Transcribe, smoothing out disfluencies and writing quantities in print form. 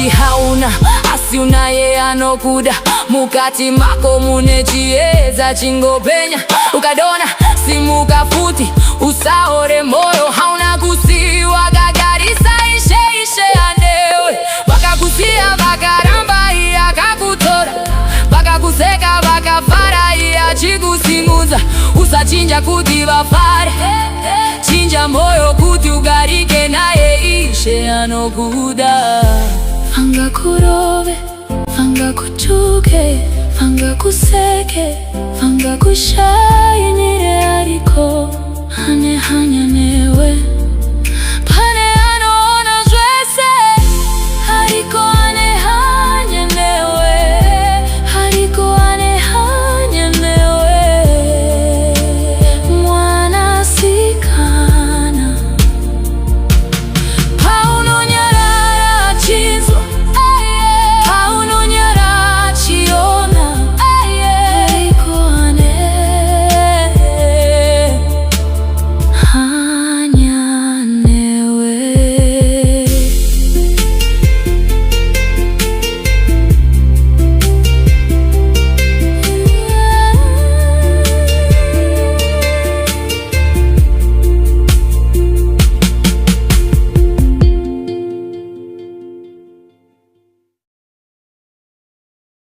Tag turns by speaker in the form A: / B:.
A: kuti hauna asi unaye anokuda mukati mako mune chiedza chingopenya ukadona simuka futi usaore moyo hauna kusiwa gagarisa ishe anewe vakakusiya vakaramba iye akakutora vakakuseka vakafara iye achikusimudza usachinja kuti vafare chinja moyo kuti ugarike naye ishe anokuda vangakurove vangakutuke vangakuseke vangakushayinyire ariko ane hanya newe